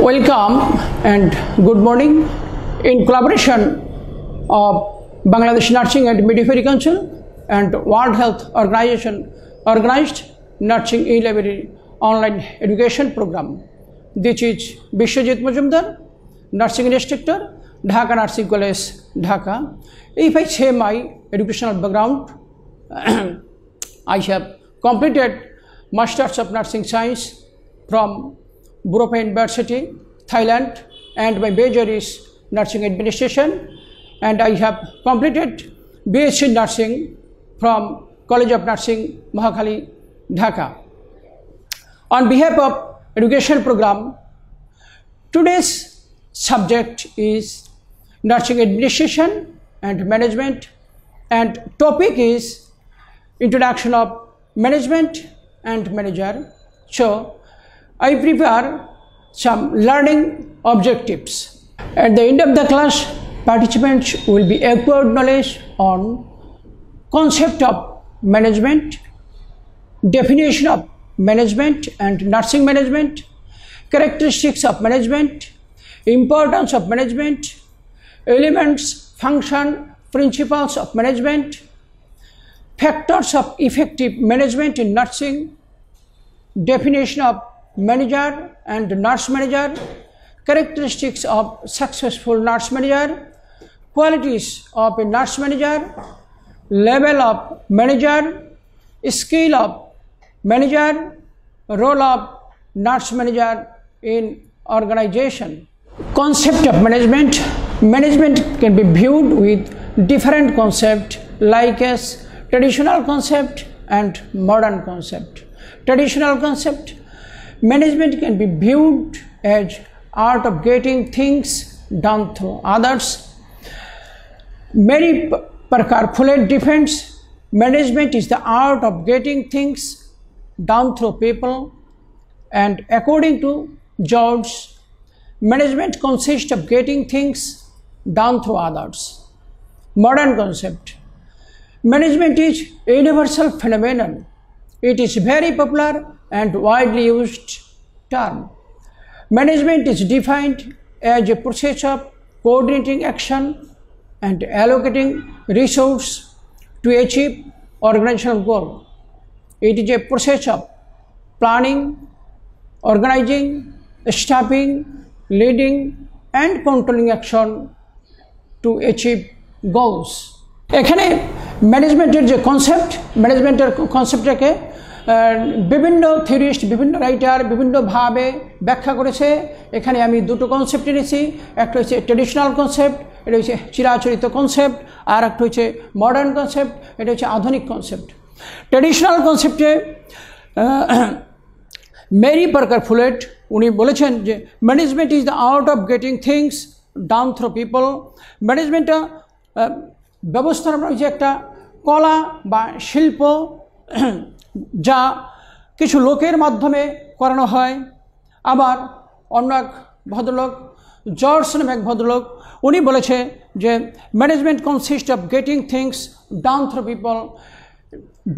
Welcome and good morning. In collaboration of Bangladesh Nursing and Midwifery Council and World Health Organization organized Nursing E-Library online education program. This is Bishwajit Majumdar, Nursing Instructor, Dhaka Nursing College, Dhaka. If I say my educational background, I have completed Masters of Nursing Science from Burapha University, Thailand, and my major is Nursing Administration, and I have completed BSc Nursing from College of Nursing, Mahakali, Dhaka. On behalf of education program, today's subject is Nursing Administration and Management, and topic is Introduction of Management and Manager. So, I prepare some learning objectives. At the end of the class, participants will be acquired knowledge on concept of management, definition of management and nursing management, characteristics of management, importance of management, elements, function, principles of management, factors of effective management in nursing, definition of manager and nurse manager, characteristics of successful nurse manager, qualities of a nurse manager, level of manager, skill of manager, role of nurse manager in organization. Concept of management. Management can be viewed with different concepts like as traditional concept and modern concept. Traditional concept, management can be viewed as art of getting things done through others. Mary Parker Follett defends management is the art of getting things done through people, and according to George, management consists of getting things done through others. Modern concept, management is a universal phenomenon. It is very popular and widely used term. Management is defined as a process of coordinating action and allocating resources to achieve organizational goal. It is a process of planning, organizing, staffing, leading and controlling action to achieve goals. এখানে ম্যানেজমেন্টের যে concept, ম্যানেজমেন্টের কনসেপ্টটাকে বিভিন্ন theorist, বিভিন্ন writer বিভিন্নভাবে ব্যাখ্যা করেছে। এখানে আমি দুটো কনসেপ্ট এনেছি। একটা হচ্ছে ট্রেডিশনাল কনসেপ্ট, এটা হচ্ছে চিরাচরিত কনসেপ্ট, আর একটা হচ্ছে মডার্ন কনসেপ্ট, এটা হচ্ছে আধুনিক কনসেপ্ট। ট্রেডিশনাল কনসেপ্টে মেরি পার্কার ফুলেট উনি বলেছেন যে management is the art of getting things done through people. ম্যানেজমেন্টটা ব্যবস্থাপনা হচ্ছে একটা কলা বা শিল্প যা কিছু লোকের মাধ্যমে করানো হয়। আবার অন্য এক ভদ্রলোক, জর্জ নামে এক ভদ্রলোক, উনি বলেছে যে management consist of getting things done through people.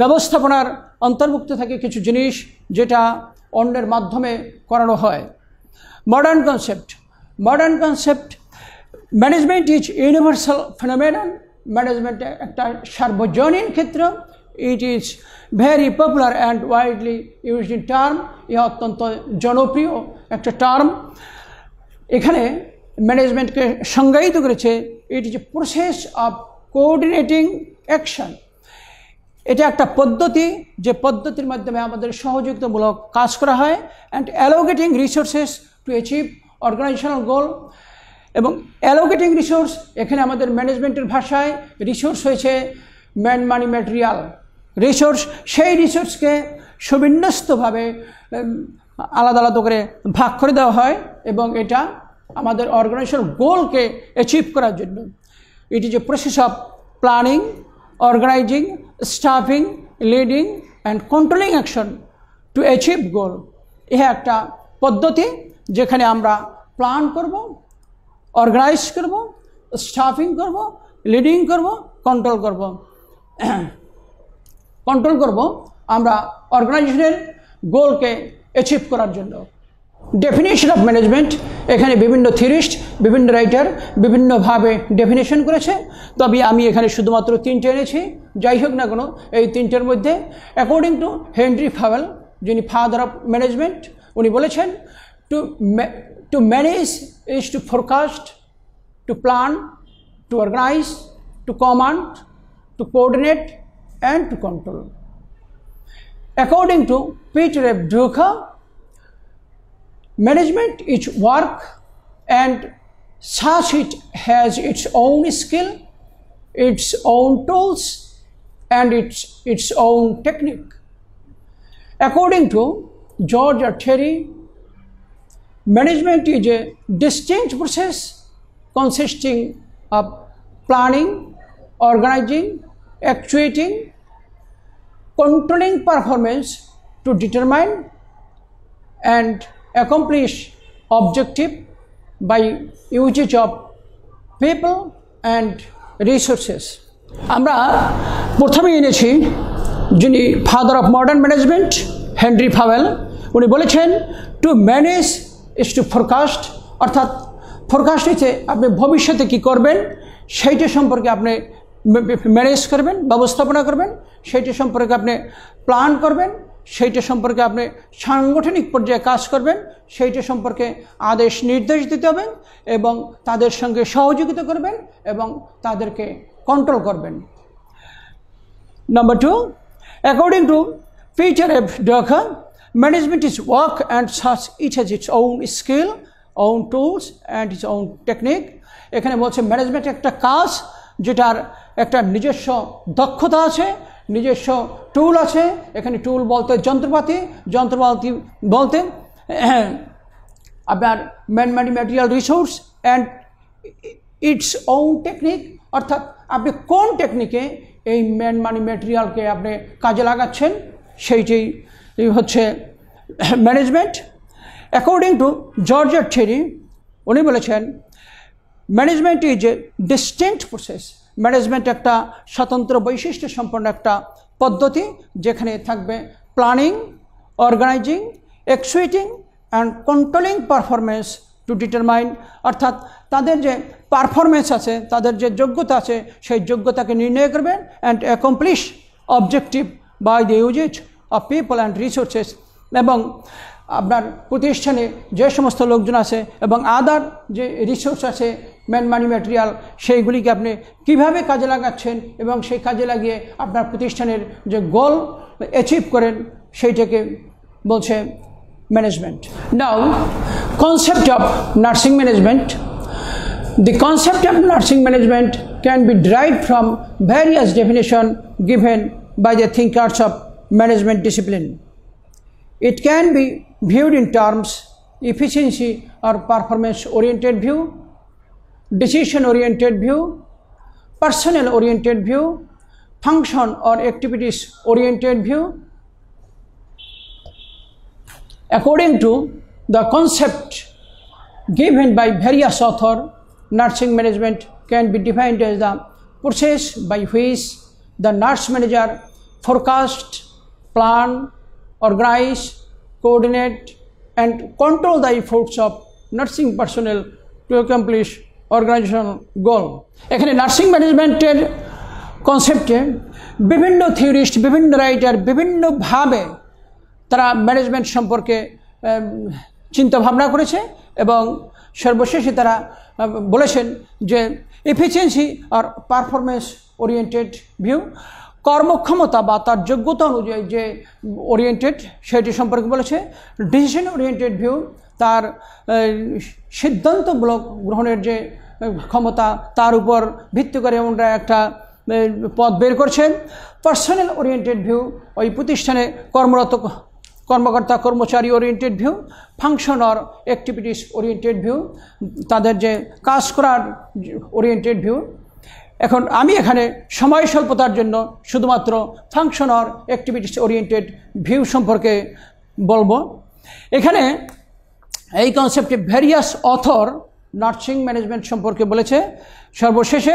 ব্যবস্থাপনার অন্তর্ভুক্ত থাকে কিছু জিনিস যেটা অন্যের মাধ্যমে করানো হয়। Modern concept, modern concept, management is universal phenomenon. Management একটা সার্বজনীন ক্ষেত্র। It is very popular and widely used in term. ইহা অত্যন্ত জনপ্রিয় একটা টার্ম। এখানে ম্যানেজমেন্টকে সংজ্ঞায়িত করেছে ইট is a process of coordinating action. এটা একটা পদ্ধতি, যে পদ্ধতির মাধ্যমে আমাদের সহযোগিতামূলক কাজ করা হয়, and allocating resources to achieve organisational goal. এবং অ্যালোকেটিং রিসোর্স, এখানে আমাদের ম্যানেজমেন্টের ভাষায় রিসোর্স হয়েছে ম্যান মানি ম্যাটেরিয়াল রিসোর্স। সেই রিসোর্সকে সুবিন্যস্তভাবে আলাদা আলাদা করে ভাগ করে দেওয়া হয় এবং এটা আমাদের অর্গানাইজেশনাল গোলকে অ্যাচিভ করার জন্য। It is a process of planning, organising, staffing, leading and controlling action to achieve goal. এ একটা পদ্ধতি যেখানে আমরা প্ল্যান করব, অর্গানাইজ করব, স্টাফিং করব, লিডিং করব, কন্ট্রোল করব আমরা অর্গানাইজেশনের গোলকে অ্যাচিভ করার জন্য। ডেফিনেশন অফ ম্যানেজমেন্ট এখানে বিভিন্ন থিওরিস্ট বিভিন্ন রাইটার বিভিন্নভাবে ডেফিনেশন করেছে, তবে আমি এখানে শুধুমাত্র তিনটে এনেছি। যাই হোক না কেন, এই তিনটের মধ্যে অ্যাকর্ডিং টু হেনরি ফাওয়েল, যিনি ফাদার অফ ম্যানেজমেন্ট, উনি বলেছেন to manage is to forecast, to plan, to organise, to command, to coordinate and to control. According to Peter F. Drucker, management is work and thus it has its own skill, its own tools and its own technique. According to George R. Terry, management is a distinct process consisting of planning, organizing, actuating, controlling performance to determine and accomplish objective by usage of people and resources. আমরা প্রথমে এনেছি যিনি father of modern management Henri Fayol, উনি বলেছেন to manage is to forecast, অর্থাৎ forecast হচ্ছে আপনি ভবিষ্যতে কী করবেন সেইটা সম্পর্কে আপনি ম্যানেজ করবেন, ব্যবস্থাপনা করবেন, সেইটা সম্পর্কে আপনি প্ল্যান করবেন, সেইটা সম্পর্কে আপনি সাংগঠনিক পর্যায়ে কাজ করবেন, সেইটা সম্পর্কে আদেশ নির্দেশ দিতে হবে এবং তাদের সঙ্গে সহযোগিতা করবেন এবং তাদেরকে কন্ট্রোল করবেন। Number 2, according to Peter F Drucker, management is work and such it has its own skill, own tools and its own technique. এখানে বলছে ম্যানেজমেন্ট একটা কাজ যেটার একটা নিজস্ব দক্ষতা আছে, নিজস্ব টুল আছে। এখানে টুল বলতে যন্ত্রপাতি, যন্ত্রপাতি বলতে আপনার material resource and its own technique, অর্থাৎ আপনি কোন টেকনিকে এই ম্যাটেরিয়ালকে আপনি কাজে লাগাচ্ছেন সেইটাই হচ্ছে management. According to George R Terry, উনি বলেছেন management is a distinct process. Management একটা স্বতন্ত্র বৈশিষ্ট্য সম্পন্ন একটা পদ্ধতি, যেখানে থাকবে planning, organising, executing and controlling performance to determine, অর্থাৎ তাদের যে পারফরমেন্স আছে, তাদের যে যোগ্যতা আছে, সেই যোগ্যতাকে নির্ণয় করবেন and accomplish objective by the usage of people and resources, এবং আপনার প্রতিষ্ঠানে যে সমস্ত লোকজন আছে এবং আদার যে রিসোর্স আছে মানি ম্যাটেরিয়াল, সেইগুলিকে আপনি কীভাবে কাজে লাগাচ্ছেন এবং সেই কাজে লাগিয়ে আপনার প্রতিষ্ঠানের যে গোল অ্যাচিভ করেন সেইটাকে বলছে management. Now concept of nursing management. The concept of nursing management can be derived from various definitions given by the thinkers of management discipline. It can be viewed in terms efficiency or performance oriented view, decision oriented view, personnel oriented view, function or activities oriented view. According to the concept given by various authors, nursing management can be defined as the process by which the nurse manager forecast, plan, organize, coordinate and control the efforts of nursing personnel to accomplish organizational goal. এখানে nursing ম্যানেজমেন্টের কনসেপ্টে বিভিন্ন theorist, বিভিন্ন writer বিভিন্নভাবে তারা management সম্পর্কে চিন্তা ভাবনা করেছে এবং সর্বশেষে তারা বলেছেন যে এফিসিয়েন্সি আর পারফরমেন্স ওরিয়েন্টেড ভিউ, কর্মক্ষমতা বা তার যোগ্যতা অনুযায়ী যে ওরিয়েন্টেড সেটি সম্পর্কে বলেছে। ডিসিশন ওরিয়েন্টেড ভিউ, তার সিদ্ধান্তমূলক গ্রহণের যে ক্ষমতা তার উপর ভিত্তি করে ওনারা একটা পথ বের করছেন। পার্সোনাল ওরিয়েন্টেড ভিউ, ওই প্রতিষ্ঠানে কর্মরত কর্মকর্তা কর্মচারী oriented view. Function or activities oriented view, তাদের যে কাজ করার ওরিয়েন্টেড ভিউ। এখন আমি এখানে সময় স্বল্পতার জন্য শুধুমাত্র function or activities oriented view সম্পর্কে বলবো। এখানে এই কনসেপ্টে ভ্যারিয়াস অথর নার্সিং ম্যানেজমেন্ট সম্পর্কে বলেছে। সর্বশেষে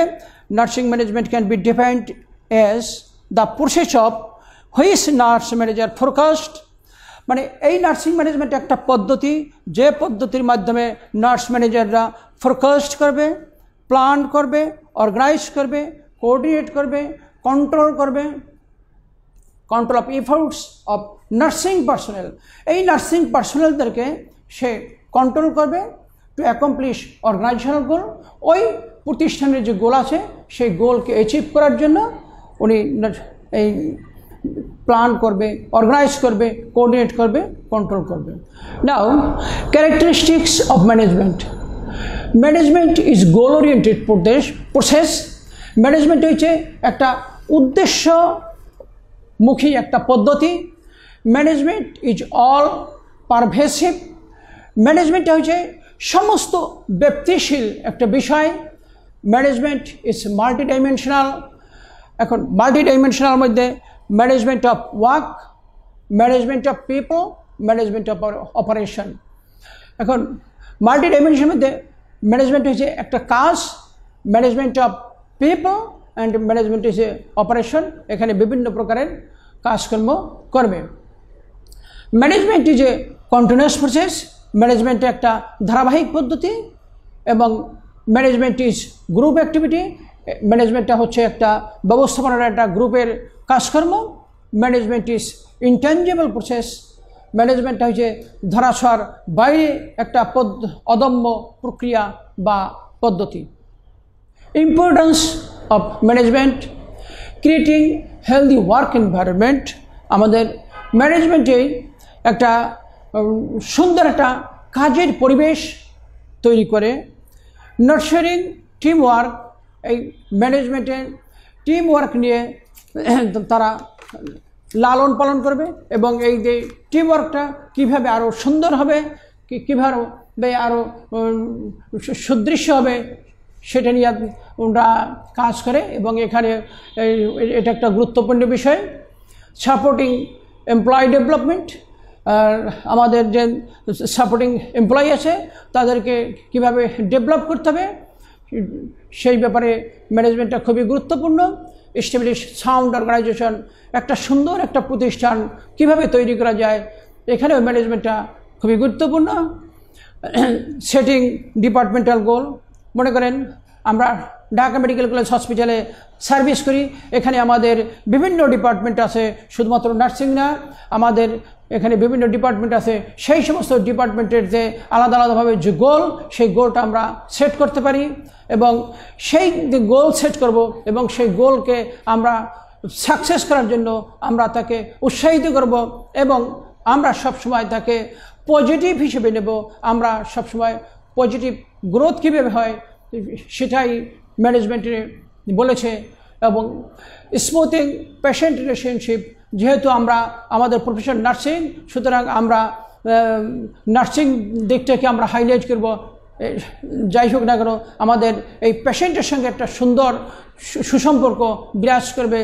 nursing management can be defined as the process of which nurse manager forecast, মানে এই নার্সিং ম্যানেজমেন্ট একটা পদ্ধতি, যে পদ্ধতির মাধ্যমে নার্স ম্যানেজাররা ফোরকাস্ট করবে, প্ল্যান করবে, অর্গানাইজ করবে, কোঅর্ডিনেট করবে, কন্ট্রোল করবে, control of efforts of nursing personnel. এই নার্সিং পার্সোনেলদেরকে সে কন্ট্রোল করবে টু অ্যাকমপ্লিশ অর্গানাইজেশনাল গোল। ওই প্রতিষ্ঠানের যে গোল আছে সেই গোলকে অ্যাচিভ করার জন্য উনি এই প্ল্যান করবে, অর্গানাইজ করবে, কোঅর্ডিনেট করবে, কন্ট্রোল করবে। Now characteristics of management. Management is goal oriented process. Management হচ্ছে একটা উদ্দেশ্যমুখী একটা পদ্ধতি। Management is all pervasive. ম্যানেজমেন্টটা হচ্ছে সমস্ত ব্যক্তিশীল একটা বিষয়। Management is multidimensional. এখন মাল্টিডাইমেনশনাল মধ্যে management of work, management of people, management of operation. এখন মাল্টিডাইমেনশনের মধ্যে ম্যানেজমেন্ট হচ্ছে একটা কাজ, management of people and management হচ্ছে অপারেশন। এখানে বিভিন্ন প্রকারের কাজকর্ম করবে। Management is a continuous process. Management একটা ধারাবাহিক পদ্ধতি। এবং ম্যানেজমেন্ট ইজ গ্রুপ অ্যাক্টিভিটি। ম্যানেজমেন্টটা হচ্ছে একটা ব্যবস্থাপনার একটা গ্রুপের কাজকর্ম। Management is intangible process. ম্যানেজমেন্টটা হচ্ছে ধরাছোঁয়ার বাইরে একটা অদম্য প্রক্রিয়া বা পদ্ধতি। Importance of management, creating healthy work environment. আমাদের ম্যানেজমেন্টে একটা সুন্দর একটা কাজের পরিবেশ তৈরি করে। Nurturing team work. এই ম্যানেজমেন্টের টিম ওয়ার্ক নিয়ে তারা লালন পালন করবে এবং এই যে টিম ওয়ার্কটা কীভাবে আরও সুন্দর হবে, কীভাবে আরও সুদৃশ্য হবে সেটা নিয়ে ওরা কাজ করে। এবং এখানে এটা একটা গুরুত্বপূর্ণ বিষয়। Supporting employee development. আমাদের যে সাপোর্টিং এমপ্লয়ি আছে তাদেরকে কীভাবে ডেভেলপ করতে হবে সেই ব্যাপারে ম্যানেজমেন্টটা খুবই গুরুত্বপূর্ণ। Establish sound organisation. একটা সুন্দর একটা প্রতিষ্ঠান কীভাবে তৈরি করা যায় এখানেও ম্যানেজমেন্টটা খুবই গুরুত্বপূর্ণ। সেটিং ডিপার্টমেন্টাল গোল। মনে করেন আমরা ঢাকা মেডিকেল কলেজ হসপিটালে সার্ভিস করি। এখানে আমাদের বিভিন্ন ডিপার্টমেন্ট আছে, শুধুমাত্র নার্সিং না, আমাদের এখানে বিভিন্ন ডিপার্টমেন্ট আছে। সেই সমস্ত ডিপার্টমেন্টের যে আলাদা আলাদাভাবে যে গোল, সেই গোলটা আমরা সেট করতে পারি এবং সেই গোল সেট করব এবং সেই গোলকে আমরা সাকসেস করার জন্য আমরা তাকে উৎসাহিত করব এবং আমরা সবসময় তাকে পজিটিভ হিসেবে নেব। আমরা সবসময় পজিটিভ গ্রোথ কীভাবে হয় সেটাই ম্যানেজমেন্টে বলেছে। এবং স্মুথিং পেশেন্ট রিলেশনশিপ। যেহেতু আমরা আমাদের প্রফেশন নার্সিং, সুতরাং আমরা নার্সিং দিকটাকে আমরা হাইলাইট করব। যাই হোক না কেন আমাদের এই পেশেন্টের সঙ্গে একটা সুন্দর সুসম্পর্ক বিরাজ করবে।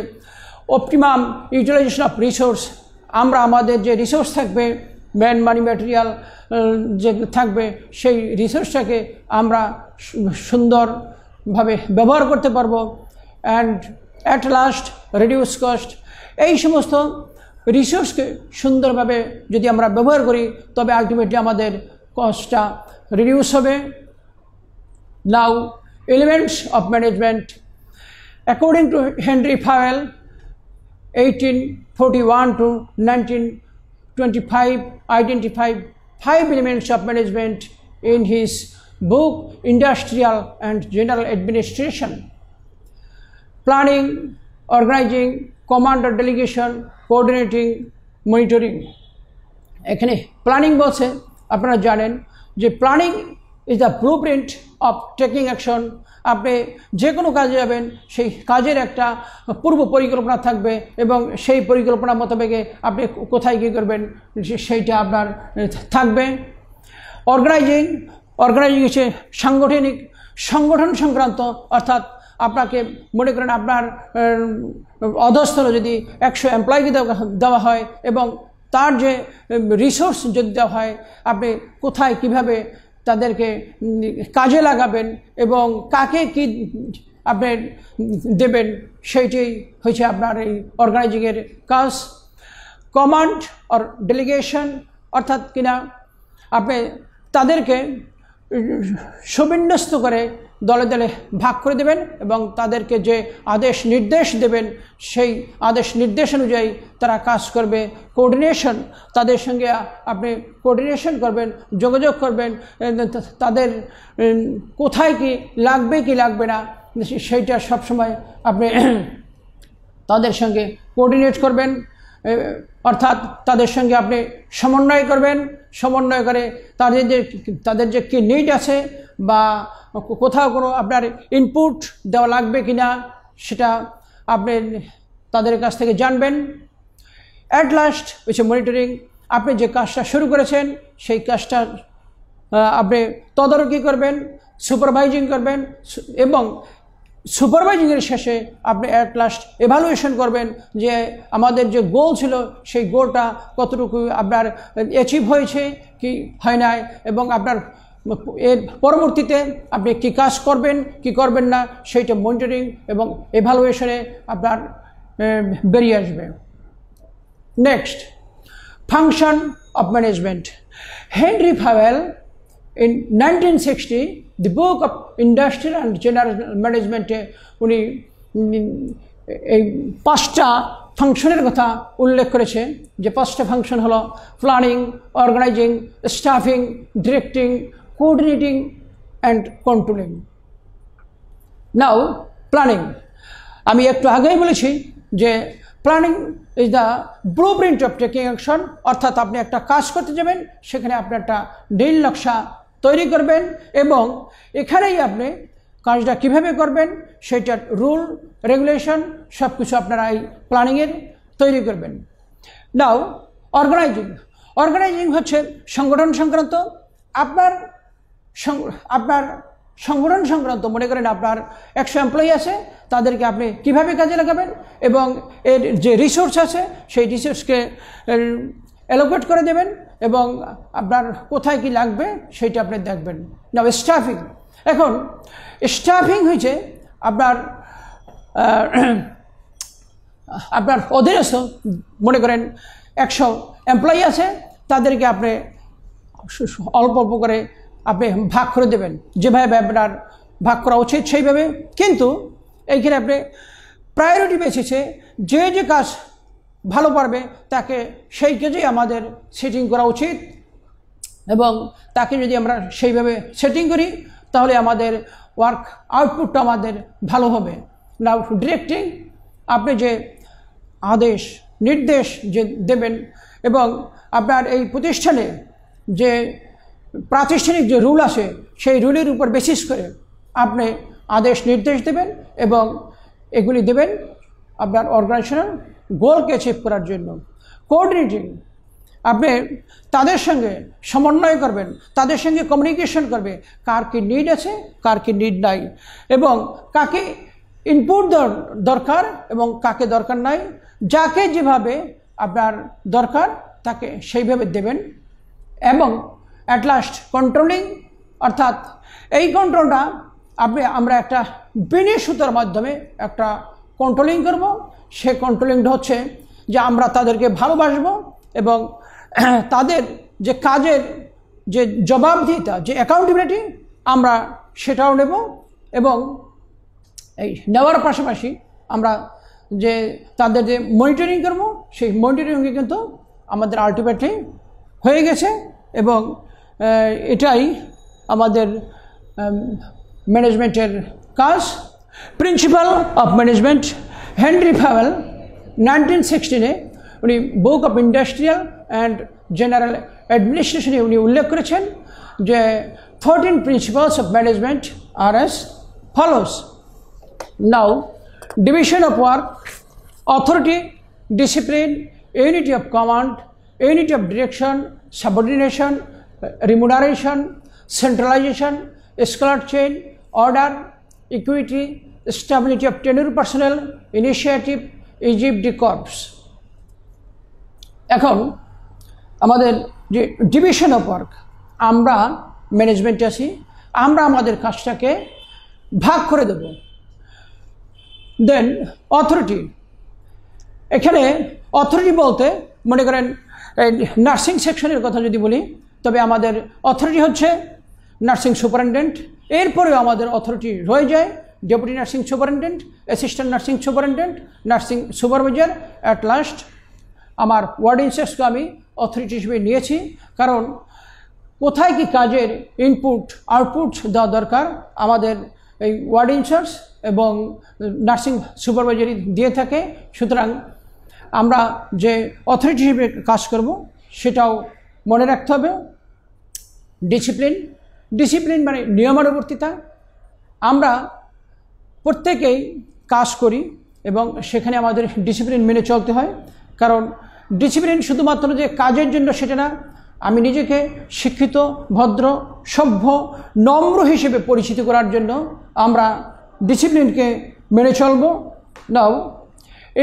Optimum utilisation of resource. আমরা আমাদের যে রিসোর্স থাকবে, ম্যান মানি ম্যাটেরিয়াল যে থাকবে, সেই রিসোর্সটাকে আমরা সুন্দরভাবে ব্যবহার করতে পারবো। And at last reduce cost. এই সমস্ত রিসোর্সকে সুন্দরভাবে যদি আমরা ব্যবহার করি তবে আলটিমেটলি আমাদের কস্টটা রিডিউস হবে। Now elements of management. According to Henri Fayol 1841 to 1925 identified 5 elements of management in his book Industrial and General Administration: planning, organizing, commander delegation, coordinating, monitoring. এখানে প্ল্যানিং বলছে, আপনারা জানেন যে planning is the blueprint of taking action. আপনি যে কোনো কাজে যাবেন সেই কাজের একটা পূর্ব পরিকল্পনা থাকবে এবং সেই পরিকল্পনা মোতাবেকে আপনি কোথায় কী করবেন সেইটা আপনার থাকবে। অর্গানাইজিং হচ্ছে সংগঠন সংক্রান্ত, অর্থাৎ আপনাকে মনে করেন আপনার অধস্তন যদি 100 এমপ্লয়িকে দেওয়া হয় এবং তার যে রিসোর্স যদি দেওয়া হয়, আপনি কোথায় কিভাবে তাদেরকে কাজে লাগাবেন এবং কাকে কি আপনি দেবেন সেইটাই হচ্ছে আপনার এই অর্গানাইজিংয়ের কাজ। কমান্ড অর ডেলিগেশন, অর্থাৎ কিনা আপনি তাদেরকে সুবিন্যস্ত করে দলে দলে ভাগ করে দেবেন এবং তাদেরকে যে আদেশ নির্দেশ দেবেন সেই আদেশ নির্দেশ অনুযায়ী তারা কাজ করবে। কোঅর্ডিনেশন, তাদের সঙ্গে আপনি কোঅর্ডিনেশন করবেন, যোগাযোগ করবেন, তাদের কোথায় কি লাগবে না সেইটা সবসময় আপনি তাদের সঙ্গে কোঅর্ডিনেট করবেন, অর্থাৎ তাদের সঙ্গে আপনি সমন্বয় করবেন। সমন্বয় করে তাদের যে কী নিড আছে বা কোথাও কোনো আপনার ইনপুট দেওয়া লাগবে কি না সেটা আপনি তাদের কাছ থেকে জানবেন। অ্যাট লাস্ট হচ্ছে মনিটরিং, আপনি যে কাজটা শুরু করেছেন সেই কাজটা আপনি তদারকি করবেন, সুপারভাইজিং করবেন এবং সুপারভাইজিংয়ের শেষে আপনি অ্যাট লাস্ট এভালুয়েশন করবেন যে আমাদের যে গোল ছিল সেই গোলটা কতটুকু আপনার অ্যাচিভ হয়েছে কি হয় নাই, এবং আপনার এর পরবর্তীতে আপনি কী কাজ করবেন কি করবেন না সেইটা মনিটরিং এবং এভালুয়েশনে আপনার বেরিয়ে আসবে। Next, function of management. Henri Fayol in 1960 the book of Industrial and General Management উনি এই 5টা ফাংশনের কথা উল্লেখ করেছে, যে 5টা ফাংশন হলো planning, organising, staffing, directing, coordinating and controlling. Now planning, আমি একটু আগেই বলেছি যে planning is the blueprint of taking action, অর্থাৎ আপনি একটা কাজ করতে যাবেন সেখানে আপনি একটা নীল নকশা তৈরি করবেন এবং এখানেই আপনি কাজটা কীভাবে করবেন সেইটার রুল রেগুলেশন সব কিছু আপনারা এই প্ল্যানিংয়ের তৈরি করবেন। নাও অর্গানাইজিং। অর্গানাইজিং হচ্ছে সংগঠন সংক্রান্ত, আপনার সংগঠন সংক্রান্ত। মনে করেন আপনার 100 এমপ্লয়ি আছে, তাদেরকে আপনি কিভাবে কাজে লাগাবেন এবং এর যে রিসোর্স আছে সেই রিসোর্সকে অ্যালোকেট করে দেবেন এবং আপনার কোথায় কি লাগবে সেইটা আপনি দেখবেন। না স্টাফিং। এখন স্টাফিং হয়েছে আপনার অধীনস্থ, মনে করেন 100 এমপ্লয়ি আছে, তাদেরকে আপনি অল্প অল্প করে আপনি ভাগ করে দেবেন, যেভাবে আপনার ভাগ করা উচিত সেইভাবে। কিন্তু এইখানে আপনি প্রায়োরিটি বেসিসে যে যে কাজ ভালো পারবে তাকে সেই কাজেই আমাদের সেটিং করা উচিত এবং তাকে যদি আমরা সেইভাবে সেটিং করি তাহলে আমাদের ওয়ার্ক আউটপুটটা আমাদের ভালো হবে। নাও ডিরেক্টিং, আপনি যে আদেশ নির্দেশ যে দেবেন এবং আপনার এই প্রতিষ্ঠানে যে প্রাতিষ্ঠানিক যে রুল আছে সেই রুলের উপর বেসিস করে আপনি আদেশ নির্দেশ দেবেন এবং এগুলি দেবেন আপনার অর্গানাইজেশনাল গোলকে অ্যাচিভ করার জন্য। কোঅর্ডিনেটিং, আপনি তাদের সঙ্গে সমন্বয় করবেন, তাদের সঙ্গে কমিউনিকেশন করবে, কার কি নিড আছে কার কি নিড নাই এবং কাকে ইনপুট দরকার এবং কাকে দরকার নাই, যাকে যেভাবে আপনার দরকার তাকে সেইভাবে দেবেন। এবং অ্যাট লাস্ট কন্ট্রোলিং, অর্থাৎ এই কন্ট্রোলটা আমরা একটা বিনি সুতার মাধ্যমে একটা কন্ট্রোলিং করব। সে কন্ট্রোলিংটা হচ্ছে যে আমরা তাদেরকে ভালোবাসবো এবং তাদের যে কাজের যে জবাবদিহিতা যে অ্যাকাউন্টেবিলিটি আমরা সেটাও নেব এবং এই নেওয়ার পাশাপাশি আমরা যে তাদের যে মনিটরিং করব সেই মনিটরিংয়ে কিন্তু আমাদের আলটিমেটলি হয়ে গেছে এবং এটাই আমাদের ম্যানেজমেন্টের কাজ। Principal of management, Henri Fayol 1916 উনি book of industrial and general অ্যাডমিনিস্ট্রেশনে উনি উল্লেখ করেছেন যে 14 principles of management are as follows. Now division of work, authority, discipline, unity of command, unity of direction, subordination, remuneration, centralization, escalate chain, order, equity, stability of tenure personnel, initiative, Egypt corps. এখন আমাদের যে division of work, আমরা ম্যানেজমেন্টে আছি, আমরা আমাদের কাজটাকে ভাগ করে দেব। দেন অথরিটি, এখানে অথরিটি বলতে মনে করেন নার্সিং সেকশনের কথা যদি বলি, তবে আমাদের অথরিটি হচ্ছে নার্সিং সুপারিনটেন্ডেন্ট। এরপরেও আমাদের অথরিটি রয়ে যায় deputy nursing superintendent, assistant nursing superintendent, nursing supervisor. At last আমার ওয়ার্ড ইনচার্জকে আমি অথরিটি হিসেবে নিয়েছি, কারণ কোথায় কি কাজের ইনপুট আউটপুট দেওয়া দরকার আমাদের এই ওয়ার্ড ইনচার্জ এবং নার্সিং সুপারভাইজারই দিয়ে থাকে। সুতরাং আমরা যে অথরিটি হিসেবে কাজ করব সেটাও মনে রাখতে হবে। ডিসিপ্লিন মানে নিয়মানুবর্তিতা। আমরা প্রত্যেকেই কাজ করি এবং সেখানে আমাদের ডিসিপ্লিন মেনে চলতে হয়, কারণ ডিসিপ্লিন শুধুমাত্র যে কাজের জন্য সেটা না, আমি নিজেকে শিক্ষিত, ভদ্র, সভ্য, নম্র হিসেবে পরিচিত করার জন্য আমরা ডিসিপ্লিনকে মেনে চলব। নাও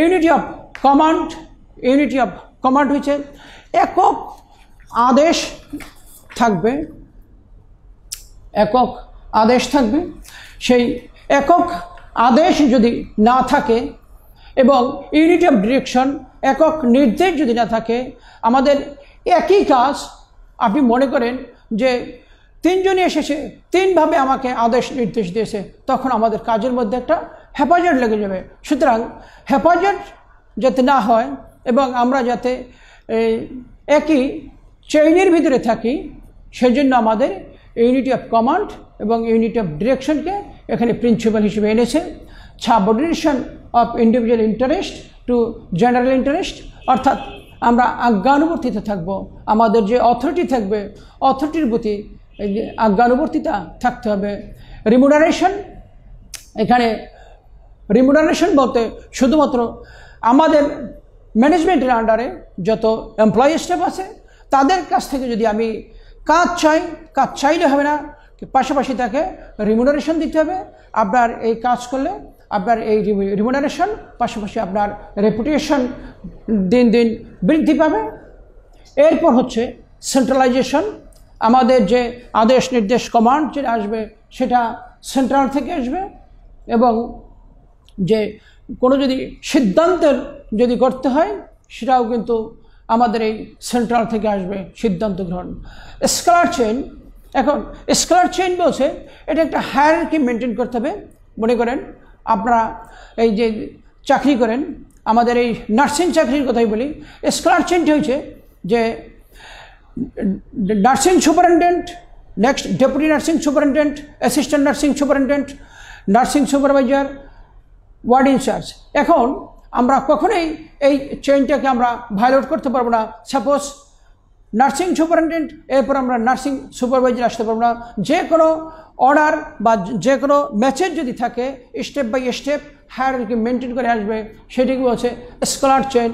ইউনিটি অফ কমান্ড হচ্ছে একক আদেশ থাকবে, সেই একক আদেশ যদি না থাকে এবং ইউনিটি অফ ডিরেকশন একক নির্দেশ যদি না থাকে, আমাদের একই কাজ আপনি মনে করেন যে তিনজনই এসেছে, তিনভাবে আমাকে আদেশ নির্দেশ দিয়েছে, তখন আমাদের কাজের মধ্যে একটা হেফাজত লেগে যাবে। সুতরাং হেফাজত যাতে না হয় এবং আমরা যাতে একই চেইনের ভিতরে থাকি, সেজন্য আমাদের ইউনিটি অফ কমান্ড এবং ইউনিটি অফ ডিরেকশনকে এখানে প্রিন্সিপাল হিসেবে এনেছে। Subordination of individual interest to general interest, অর্থাৎ আমরা আজ্ঞানুবর্তিত থাকব। আমাদের যে অথরিটি থাকবে, অথরিটির প্রতি আজ্ঞানুবর্তিতা থাকতে হবে। রিমুনারেশন, এখানে রিমুনারেশন বলতে শুধুমাত্র আমাদের ম্যানেজমেন্টের আন্ডারে যত এমপ্লয়ি স্টাফ আছে তাদের কাছ থেকে যদি আমি কাজ চাইলে হবে না, পাশাপাশি তাকে রিমুনারেশন দিতে হবে। আপনার এই কাজ করলে আপনার এই রিমুনারেশন পাশাপাশি আপনার রেপুটেশন দিন দিন বৃদ্ধি পাবে। এরপর হচ্ছে সেন্ট্রালাইজেশন, আমাদের যে আদেশ নির্দেশ কমান্ড যেটা আসবে সেটা সেন্ট্রাল থেকে আসবে এবং যে কোনো যদি সিদ্ধান্তের যদি করতে হয় সেটাও কিন্তু আমাদের এই সেন্ট্রাল থেকে আসবে সিদ্ধান্ত গ্রহণ। স্কেলার চেইন, এখন স্কেলার চেইন বলছে এটা একটা হায়ারার্কি মেনটেন করতে হবে। মনে করেন আপনারা এই যে চাকরি করেন, আমাদের এই নার্সিং চাকরির কথাই বলি, স্কেলার চেইনটা হয়েছে যে nursing superintendent, next deputy nursing superintendent, assistant nursing superintendent, nursing supervisor, ward in charge. এখন আমরা কখনোই এই চেইনটাকে আমরা ভায়োলেট করতে পারবো না। সাপোজ নার্সিং সুপারিনটেন্ডেন্ট, এরপর আমরা নার্সিং সুপারভাইজার আসতে পারবো না। যে কোনো অর্ডার বা যে কোনো ম্যাচের যদি থাকে step by step hierarchy maintain করে আসবে, সেটিকে বলছে স্কেলার চেইন।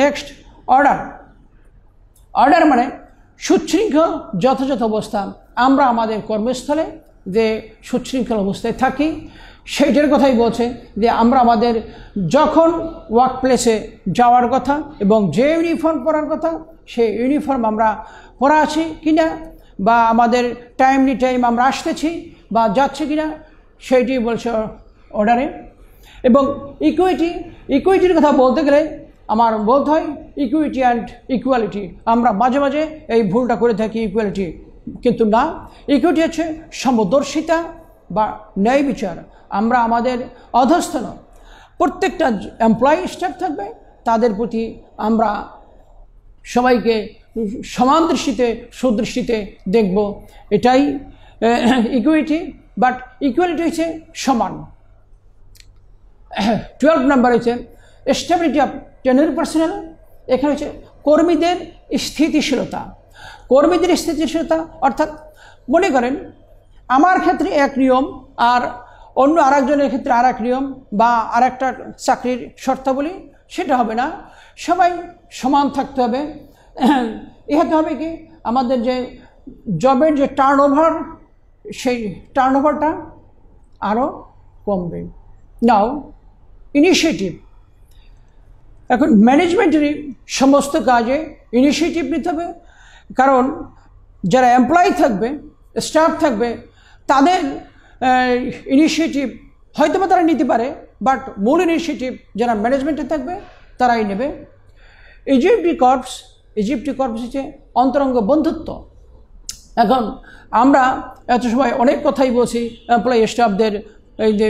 নেক্সট অর্ডার মানে সুশৃঙ্খল যথাযথ অবস্থা। আমরা আমাদের কর্মস্থলে যে সুশৃঙ্খল অবস্থায় থাকি সেইটার কথাই বলছে যে আমরা আমাদের যখন ওয়ার্ক প্লেসে যাওয়ার কথা এবং যে ইউনিফর্ম পরার কথা সেই ইউনিফর্ম আমরা পরা আছি কিনা, বা আমাদের টাইমলি টাইম আমরা আসতেছি বা যাচ্ছি কিনা, সেইটি বলছে অর্ডারে। এবং ইকুইটির কথা বলতে গেলে আমার বলতে হয় ইকুইটি অ্যান্ড ইকুয়ালিটি। আমরা মাঝে মাঝে এই ভুলটা করে থাকি, ইকুয়ালিটি কিন্তু না, ইকুইটি হচ্ছে সমদর্শিতা বা ন্যায় বিচার। আমরা আমাদের অধস্তন প্রত্যেকটা এমপ্লয়ি স্টাফ থাকবে, তাদের প্রতি আমরা সবাইকে সমান দৃষ্টিতে সুদৃষ্টিতে দেখব, এটাই ইকুইটি। বাট ইকুয়ালিটি হচ্ছে সমান। 12 নম্বর হচ্ছে স্টেবিলিটি অফ টেনুর পার্সোনাল। এখানে হচ্ছে কর্মীদের স্থিতিশীলতা। অর্থাৎ মনে করেন আমার ক্ষেত্রে এক নিয়ম আর অন্য আরেকজনের ক্ষেত্রে আর এক নিয়ম বা আরেকটা চাকরির শর্তাবলী, সেটা হবে না। সবাই সমান থাকতে হবে। এতে হবে কি আমাদের যে জবের যে টার্নওভার, সেই টার্নওভারটা আরও কমবে। নাও ইনিশিয়েটিভ, এখন ম্যানেজমেন্টেরই সমস্ত কাজে ইনিশিয়েটিভ নিতে হবে, কারণ যারা এমপ্লয়ি থাকবে, স্টাফ থাকবে, তাদের ইনিশিয়েটিভ হয়তো বা তারা নিতে পারে, বাট মূল ইনিশিয়েটিভ যারা ম্যানেজমেন্টে থাকবে তারাই নেবে। ইজিপ্টি কর্পস হচ্ছে অন্তরঙ্গ বন্ধুত্ব। এখন আমরা এত সময় অনেক কথাই বলছি, এমপ্লয়ি স্টাফদের এই যে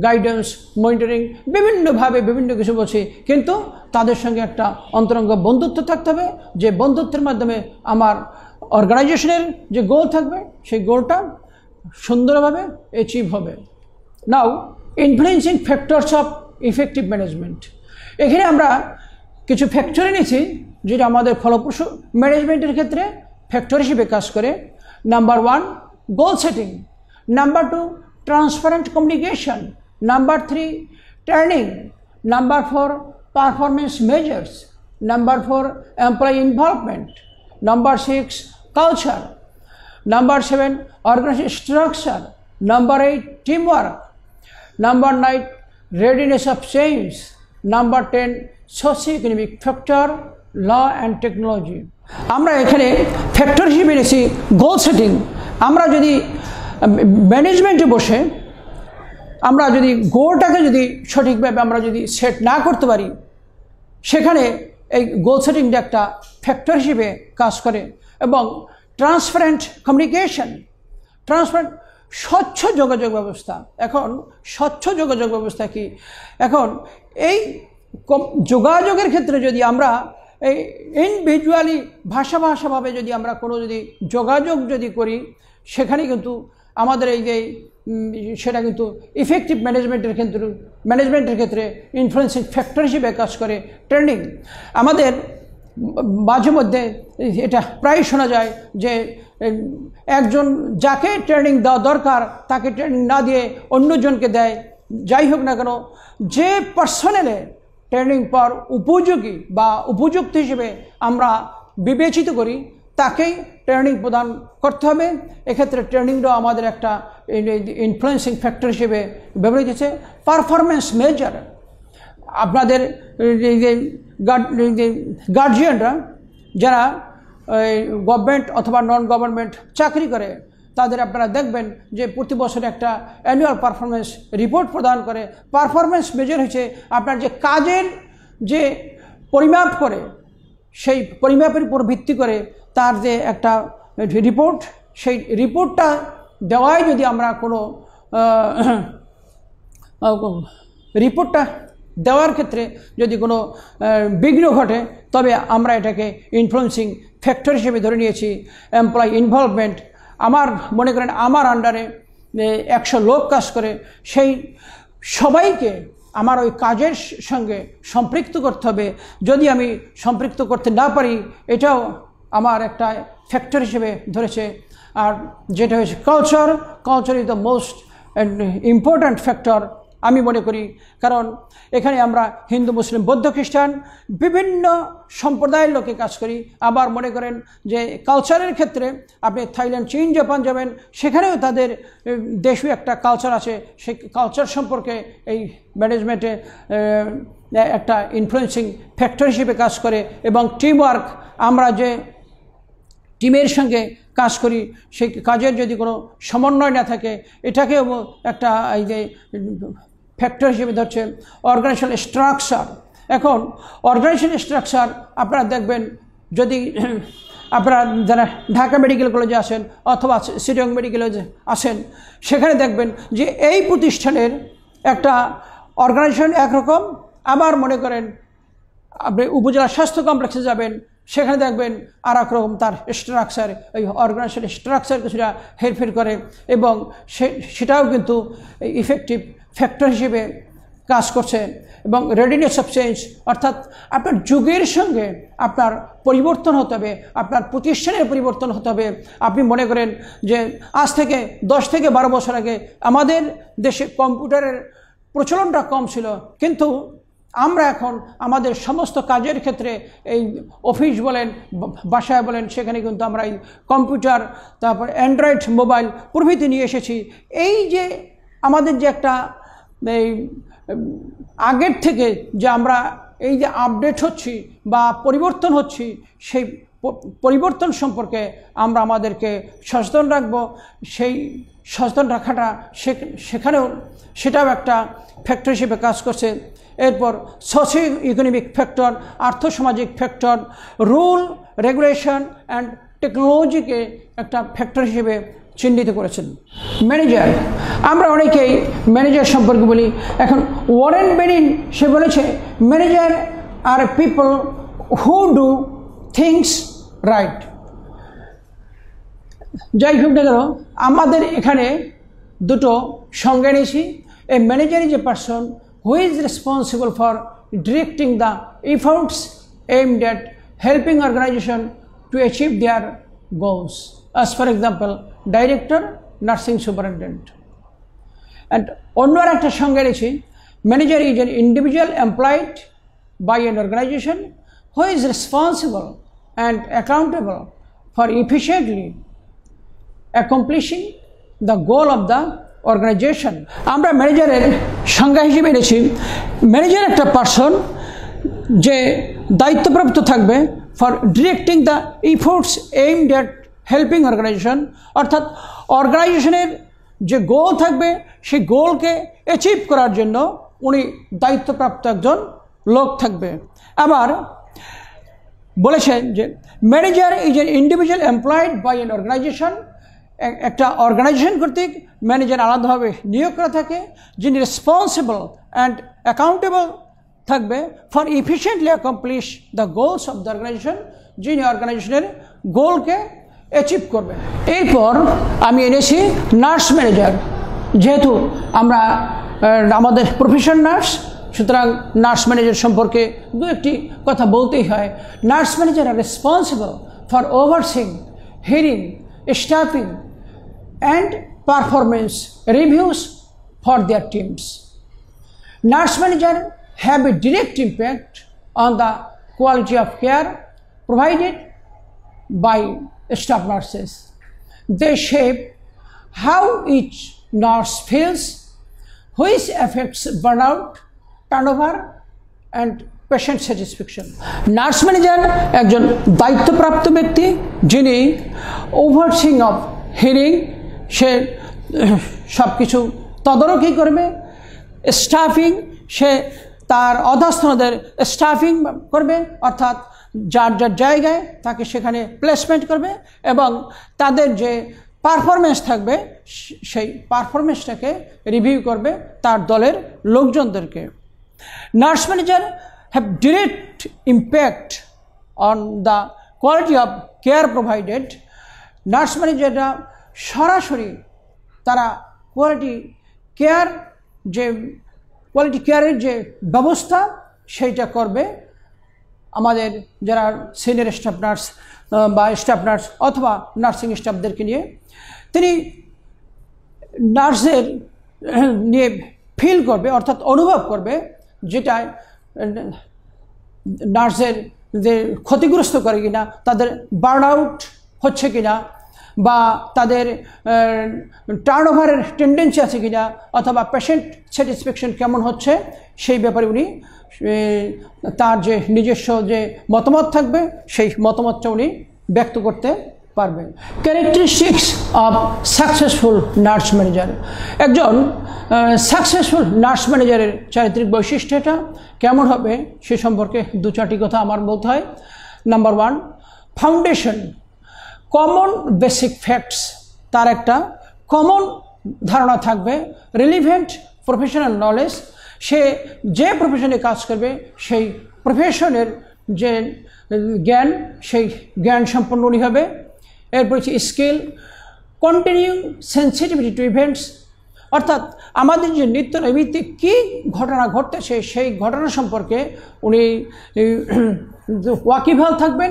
গাইডেন্স, মনিটরিং, বিভিন্নভাবে বিভিন্ন কিছু বলছি, কিন্তু তাদের সঙ্গে একটা অন্তরঙ্গ বন্ধুত্ব থাকতে হবে, যে বন্ধুত্বের মাধ্যমে আমার অর্গানাইজেশনের যে গোল থাকবে সেই গোলটা সুন্দরভাবে অ্যাচিভ হবে। Now influencing factors of effective management. এখানে আমরা কিছু ফ্যাক্টর এনেছি যেটা আমাদের ফলপ্রসূ ম্যানেজমেন্টের ক্ষেত্রে ফ্যাক্টর হিসেবে কাজ করে। Number 1 goal setting, number 2 transparent communication, number 3 training, number 4 performance measures, number 4 employee involvement, number 6 culture, number 7 organisation structure, number 8 teamwork, number 9 readiness of change, number 10 socio-economic factor, law and technology। আমরা এখানে factor হিসেবে এনেছি গোল setting. আমরা যদি ম্যানেজমেন্টে বসে আমরা যদি গোলটাকে যদি সঠিকভাবে আমরা যদি সেট না করতে পারি, সেখানে এই গোল সেটিংটা একটা ফ্যাক্টর হিসেবে কাজ করে। এবং ট্রান্সপারেন্ট কমিউনিকেশন, ট্রান্সপারেন্ট স্বচ্ছ যোগাযোগ ব্যবস্থা। এখন স্বচ্ছ যোগাযোগ ব্যবস্থা কি? এখন এই যোগাযোগের ক্ষেত্রে যদি আমরা এই ইনডিভিজুয়ালি ভাষাভাবে যদি আমরা কোনো যদি যোগাযোগ যদি করি, সেখানে কিন্তু আমাদের এই যে সেটা কিন্তু ইফেক্টিভ ম্যানেজমেন্টের ক্ষেত্রে ইনফ্লুয়েন্সিং ফ্যাক্টর হিসেবে কাজ করে। ট্রেনিং, আমাদের মাঝে মধ্যে এটা প্রায় শোনা যায় যে একজন যাকে ট্রেনিং দেওয়া দরকার তাকে ট্রেনিং না দিয়ে অন্যজনকে দেয়। যাই হোক না কেন, যে পার্সোনালে ট্রেনিং পাওয়ার উপযোগী বা উপযুক্ত হিসেবে আমরা বিবেচিত করি তাকেই ট্রেনিং প্রদান করতে হবে। এক্ষেত্রে ট্রেনিংটাও আমাদের একটা ইনফ্লুয়েন্সিং ফ্যাক্টর হিসেবে ব্যবহৃত হচ্ছে। পারফরমেন্স মেজার, আপনাদের গার্জিয়ানরা যারা গভর্নমেন্ট অথবা নন গভর্নমেন্ট চাকরি করে তাদের আপনারা দেখবেন যে প্রতি বছর একটা অ্যানুয়াল পারফরমেন্স রিপোর্ট প্রদান করে। পারফরমেন্স মেজার হচ্ছে আপনার যে কাজের যে পরিমাপ করে, সেই পরিমাপের উপর ভিত্তি করে তার যে একটা রিপোর্ট, সেই রিপোর্টটা দেওয়ায় যদি আমরা কোনো রিপোর্টটা দেওয়ার ক্ষেত্রে যদি কোনো বিঘ্ন ঘটে, তবে আমরা এটাকে ইনফ্লুয়েন্সিং ফ্যাক্টর হিসেবে ধরে নিয়েছি। এমপ্লয়ি ইনভলভমেন্ট, আমার মনে করেন আমার আন্ডারে 100 লোক কাজ করে, সেই সবাইকে আমার ওই কাজের সঙ্গে সম্পৃক্ত করতে হবে। যদি আমি সম্পৃক্ত করতে না পারি, এটাও আমার একটা ফ্যাক্টর হিসেবে ধরেছে। আর যেটা হচ্ছে culture is the most important factor আমি মনে করি। কারণ এখানে আমরা হিন্দু, মুসলিম, বৌদ্ধ, খ্রিস্টান বিভিন্ন সম্প্রদায়ের লোকে কাজ করি। আবার মনে করেন যে কালচারের ক্ষেত্রে আপনি থাইল্যান্ড, চীন, জাপান যাবেন, সেখানেও তাদের দেশীয় একটা কালচার আছে। সেই কালচার সম্পর্কে এই ম্যানেজমেন্টে একটা ইনফ্লুয়েন্সিং ফ্যাক্টর হিসেবে কাজ করে। এবং টিমওয়ার্ক, আমরা যে টিমের সঙ্গে কাজ করি সেই কাজের যদি কোনো সমন্বয় না থাকে, এটাকেও একটা এই যে ফ্যাক্টর হিসেবে ধরছে। অর্গানাইজেশন স্ট্রাকচার, এখন অর্গানাইজেশন স্ট্রাকচার আপনারা দেখবেন, যদি আপনারা যারা ঢাকা মেডিকেল কলেজে আসেন অথবা চিটাগং মেডিকেল কলেজে আসেন, সেখানে দেখবেন যে এই প্রতিষ্ঠানের একটা অর্গানাইজেশন একরকম। আবার মনে করেন আপনি উপজেলা স্বাস্থ্য কমপ্লেক্সে যাবেন, সেখানে দেখবেন আর এক রকম তার স্ট্রাকচার, ওই অর্গানাইজেশন স্ট্রাকচার কিছুটা হেরফের করে। এবং সেটাও কিন্তু ইফেক্টিভ ফ্যাক্টর হিসেবে কাজ করছে। এবং রেডিনেস অফ চেঞ্জ, অর্থাৎ আপনার যুগের সঙ্গে আপনার পরিবর্তন হতে হবে, আপনার প্রতিষ্ঠানের পরিবর্তন হতে হবে। আপনি মনে করেন যে আজ থেকে 10 থেকে 12 বছর আগে আমাদের দেশে কম্পিউটারের প্রচলনটা কম ছিল, কিন্তু আমরা এখন আমাদের সমস্ত কাজের ক্ষেত্রে এই অফিস বলেন, বাসায় বলেন, সেখানে কিন্তু আমরা এই কম্পিউটার, তারপর অ্যান্ড্রয়েড মোবাইল প্রভৃতি নিয়ে এসেছি। এই যে আমাদের যে একটা এই আগের থেকে যে আমরা এই যে আপডেট হচ্ছি বা পরিবর্তন হচ্ছি, সেই পরিবর্তন সম্পর্কে আমরা আমাদেরকে সচেতন রাখবো। সেই সচেতন রাখাটা সেখানেও সেটাও একটা ফ্যাক্টর হিসেবে কাজ করছে। এরপর সোশিও ইকোনমিক ফ্যাক্টর, আর্থসামাজিক ফ্যাক্টর, রুল রেগুলেশন অ্যান্ড টেকনোলজিকে একটা ফ্যাক্টর হিসেবে চিহ্নিত করেছেন। ম্যানেজার, আমরা অনেকেই ম্যানেজার সম্পর্কে বলি। এখন ওয়ারেন বেনিন সে বলেছে manager are people who do things right. যাই হোক না কেন, আমাদের এখানে দুটো সংজ্ঞা নিয়েছি। A manager is a person who is responsible for directing the efforts aimed at helping organization to achieve their goals, as for example director, nursing superintendent. And অন্য একটা সংজ্ঞা নিয়েছি, manager is an individual employed by an organization who is responsible and accountable for efficiently accomplishing the goal of the organization. আমরা ম্যানেজারের সংজ্ঞা হিসেবে এনেছি, manager একটা পারসন যে দায়িত্বপ্রাপ্ত থাকবে for directing the efforts aimed at helping organisation, অর্থাৎ অর্গানাইজেশনের যে গোল থাকবে সেই গোলকে অ্যাচিভ করার জন্য উনি দায়িত্বপ্রাপ্ত একজন লোক থাকবে। আবার বলেছেন যে manager is an individual employed by an organisation, একটা অর্গানাইজেশন কর্তৃক ম্যানেজার আলাদাভাবে নিয়োগ করা থাকে, যিনি রেসপন্সিবল অ্যান্ড অ্যাকাউন্টেবল থাকবে for efficiently accomplish the goals of the organisation, যিনি অর্গানাইজেশনের গোলকে অ্যাচিভ করবেন। এরপর আমি এনেছি নার্স ম্যানেজার। যেহেতু আমরা আমাদের প্রফেশন নার্স, সুতরাং নার্স ম্যানেজার সম্পর্কে দু একটি কথা বলতেই হয়। Nurse manager R responsible for overseeing, hearing, stuffing and performance reviews for their teams. Nurse manager have a direct impact on the quality of care provided by staff nurses. They shape how each nurse feels, which affects burnout, turnover and patient satisfaction. Nurse manager একজন দায়িত্বপ্রাপ্ত ব্যক্তি, যিনি overseeing of hearing, সে সব কিছু তদারকি করবে। Stuffing, সে তার অধস্তনদের stuffing করবে, অর্থাৎ যার যার জায়গায় তাকে সেখানে প্লেসমেন্ট করবে এবং তাদের যে পারফরমেন্স থাকবে সেই পারফরমেন্সটাকে রিভিউ করবে তার দলের লোকজনদেরকে। Nurse manager have direct impact on the quality of care provided. Nurse ম্যানেজাররা সরাসরি তারা কোয়ালিটি কেয়ারের যে ব্যবস্থা সেইটা করবে আমাদের যারা সিনিয়র স্টাফ নার্স বা স্টাফ নার্স অথবা নার্সিং স্টাফদেরকে নিয়ে। তিনি নার্সদের নিয়ে ফিল করবে, অর্থাৎ অনুভব করবে, যেটা নার্সের যে ক্ষতিগ্রস্ত করে কিনা, তাদের বার্ন আউট হচ্ছে কিনা, বা তাদের টার্নওভারের টেন্ডেন্সি আছে কিনা, অথবা পেশেন্ট স্যাটিসফ্যাকশন কেমন হচ্ছে, সেই ব্যাপারে উনি তার যে নিজস্ব যে মতামত থাকবে সেই মতামতটা উনি ব্যক্ত করতে পারবেন। Characteristics of successful nurse manager. একজন সাকসেসফুল নার্স ম্যানেজারের চারিত্রিক বৈশিষ্ট্যটা কেমন হবে সে সম্পর্কে দু চারটি কথা আমার বলতে হয়। Number 1, foundation, common basic facts, তার একটা কমন ধারণা থাকবে। রিলিভেন্ট প্রফেশনাল নলেজ, সে যে প্রফেশনে কাজ করবে সেই প্রফেশনের যে জ্ঞান সেই জ্ঞান সম্পন্ন উনি হবে। এরপর হচ্ছে skill, continuing sensitivity to events, অর্থাৎ আমাদের যে নিত্য নৈমিত্তিক কী ঘটনা ঘটতেছে সেই ঘটনা সম্পর্কে উনি ওয়াকিবহাল থাকবেন।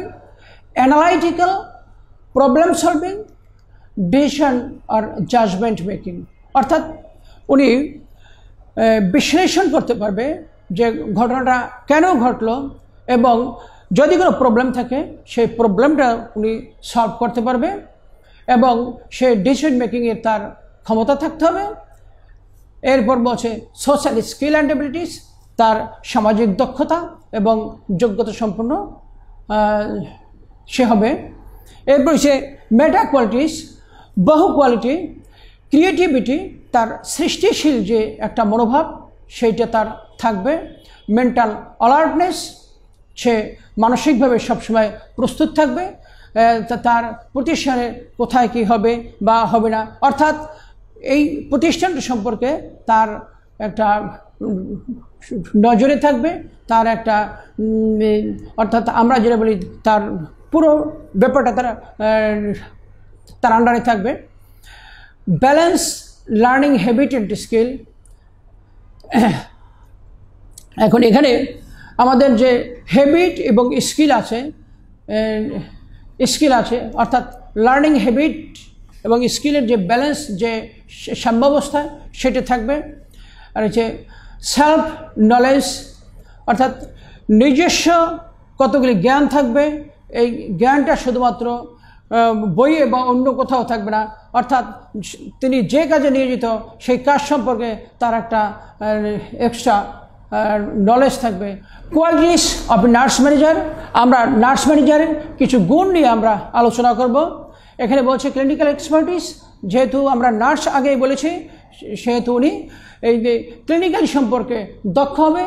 অ্যানালাইটিক্যাল, প্রবলেম সলভিং, ডিসিশন আর জাজমেন্ট মেকিং, অর্থাৎ উনি বিশ্লেষণ করতে পারবে যে ঘটনাটা কেন ঘটলো এবং যদি কোনো প্রবলেম থাকে সেই প্রবলেমটা উনি সলভ করতে পারবে এবং সে ডিসিশন মেকিংয়ের তার ক্ষমতা থাকতে হবে। এরপর বলছে সোশ্যাল স্কিল অ্যান্ড এবিলিটিস, তার সামাজিক দক্ষতা এবং যোগ্যতা সম্পন্ন সে হবে। এরপর সে মেটা কোয়ালিটিস, বহু কোয়ালিটি, ক্রিয়েটিভিটি, তার সৃষ্টিশীল যে একটা মনোভাব সেইটা তার থাকবে। মেন্টাল অ্যালার্টনেস, সে মানসিকভাবে সবসময় প্রস্তুত থাকবে তার প্রতিষ্ঠানে কোথায় কী হবে বা হবে না, অর্থাৎ এই প্রতিষ্ঠানটা সম্পর্কে তার একটা নজরে থাকবে, তার একটা অর্থাৎ আমরা যেটা বলি তার পুরো ব্যাপারটা তার আন্ডারে থাকবে। Balance learning habit and skill. এখন এখানে আমাদের যে হ্যাবিট এবং স্কিল আছে অর্থাৎ লার্নিং হ্যাবিট এবং স্কিলের যে ব্যালেন্স, যে সাম্যাবস্থা সেটা থাকবে। আর হচ্ছে সেলফ নলেজ, অর্থাৎ নিজস্ব কতগুলি জ্ঞান থাকবে। এই জ্ঞানটা শুধুমাত্র বইয়ে বা অন্য কোথাও থাকবে না, অর্থাৎ তিনি যে কাজে নিয়োজিত সেই কাজ সম্পর্কে তার একটা এক্সট্রা নলেজ থাকবে। কোয়ালিটিস অফ নার্স ম্যানেজার, আমরা নার্স ম্যানেজারের কিছু গুণ নিয়ে আমরা আলোচনা করব। এখানে বলছে ক্লিনিক্যাল এক্সপার্টিস, যেহেতু আমরা নার্স আগেই বলেছি সেহেতু উনি এই যে ক্লিনিক্যাল সম্পর্কে দক্ষ হবে।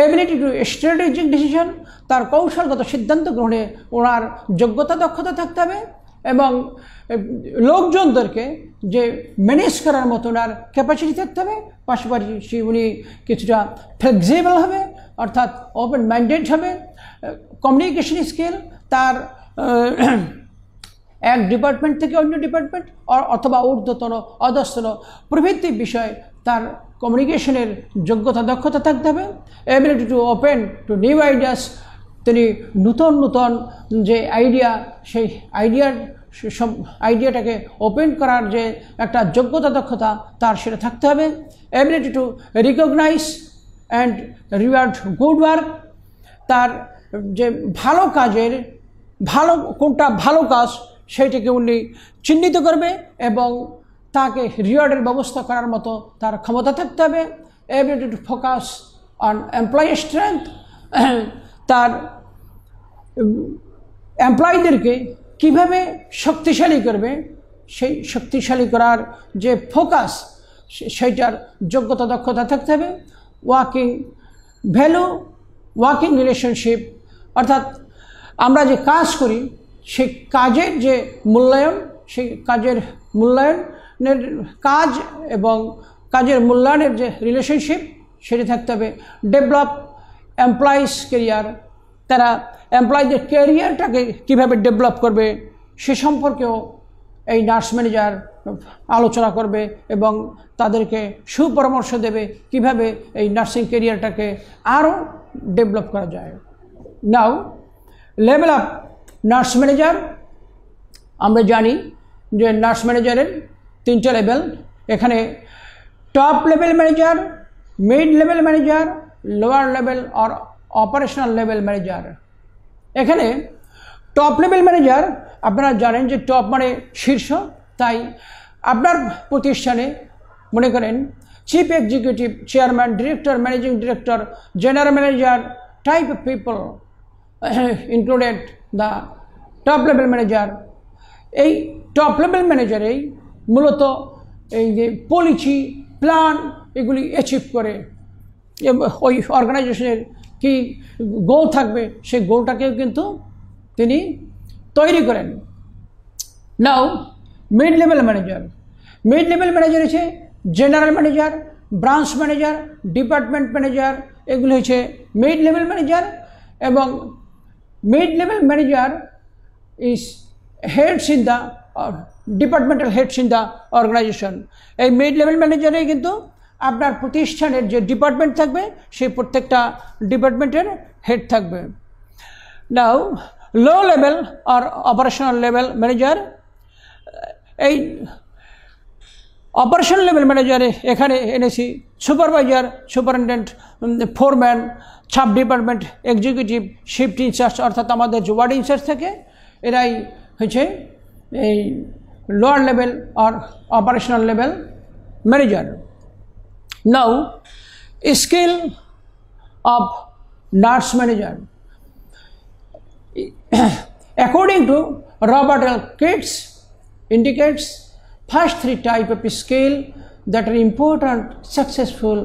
এবিলিটি টু স্ট্র্যাটেজিক ডিসিশন, তার কৌশলগত সিদ্ধান্ত গ্রহণে ওনার যোগ্যতা দক্ষতা থাকতে হবে। এবং লোকজনদেরকে যে ম্যানেজ করার মতো ওনার ক্যাপাসিটি থাকতে হবে। পাশাপাশি উনি কিছুটা ফ্লেক্সিবল হবে, অর্থাৎ ওপেন মাইন্ডেড হবে। কমিউনিকেশন স্কিল, তার এক ডিপার্টমেন্ট থেকে অন্য ডিপার্টমেন্ট অথবা ঊর্ধ্বতন অধস্তন প্রভৃতি বিষয়ে তার কমিউনিকেশনের যোগ্যতা দক্ষতা থাকতে হবে। Ability to open to new ideas, তিনি নূতন যে আইডিয়া সেই আইডিয়াটাকে ওপেন করার যে একটা যোগ্যতা দক্ষতা তার সেটা থাকতে হবে। Ability to recognise and reward good work, তার যে ভালো কাজের কোনটা ভালো কাজ সেইটাকে উনি চিহ্নিত করবে এবং তাকে রিওয়ার্ডের ব্যবস্থা করার মতো তার ক্ষমতা থাকতে হবে। Ability to focus on employee strength, তার এমপ্লয়ীদেরকে কীভাবে শক্তিশালী করবে সেই শক্তিশালী করার যে ফোকাস সেইটার যোগ্যতা দক্ষতা থাকতে হবে। ওয়ার্কিং ভ্যালু, ওয়ার্কিং রিলেশনশিপ, অর্থাৎ আমরা যে কাজ করি সেই কাজের যে মূল্যায়ন, সেই কাজের মূল্যায়নের কাজ এবং কাজের মূল্যায়নের যে রিলেশনশিপ সেটি থাকতে হবে। ডেভেলপ এমপ্লয়িজ কেরিয়ার, তারা এমপ্লয়ীদের ক্যারিয়ারটাকে কীভাবে ডেভেলপ করবে সে সম্পর্কেও এই নার্স ম্যানেজার আলোচনা করবে এবং তাদেরকে সুপরামর্শ দেবে কিভাবে এই নার্সিং ক্যারিয়ারটাকে আরও ডেভেলপ করা যায়। Now level of nurse manager, আমরা জানি যে নার্স ম্যানেজারের 3টে লেভেল। এখানে top level manager, mid level manager, lower level আর অপারেশনাল লেভেল ম্যানেজার। এখানে টপ লেভেল ম্যানেজার আপনারা জানেন যে টপ মানে শীর্ষ, তাই আপনার প্রতিষ্ঠানে মনে করেন chief executive, chairman, director, managing director, general manager type of people included the top level manager. এই টপ লেভেল ম্যানেজারেই মূলত এই যে পলিসি প্ল্যান এগুলি অ্যাচিভ করে ওই অর্গানাইজেশনের কি গোল থাকবে সেই গোলটাকেও কিন্তু তিনি তৈরি করেন। Now mid level manager, mid level manager হচ্ছে general manager, branch manager, department manager, এগুলো হচ্ছে মিড লেভেল ম্যানেজার। এবং mid level manager is heads in the departmental heads in the organisation. এই মিড লেভেল ম্যানেজারে কিন্তু আপনার প্রতিষ্ঠানের যে ডিপার্টমেন্ট থাকবে সেই প্রত্যেকটা ডিপার্টমেন্টের হেড থাকবে। নাও লো লেভেল আর অপারেশনাল লেভেল ম্যানেজার, এই অপারেশনাল লেভেল ম্যানেজারে এখানে এনেছি supervisor, superintendent, foreman, sub department executive, shift in charge, অর্থাৎ আমাদের যে ওয়ার্ড ইনচার্জ থাকে এরাই হচ্ছে এই লোয়ার লেভেল আর operational level manager. Now skill of nurse manager, according to Robert L. Kitts, indicates first three type of scale that are important successful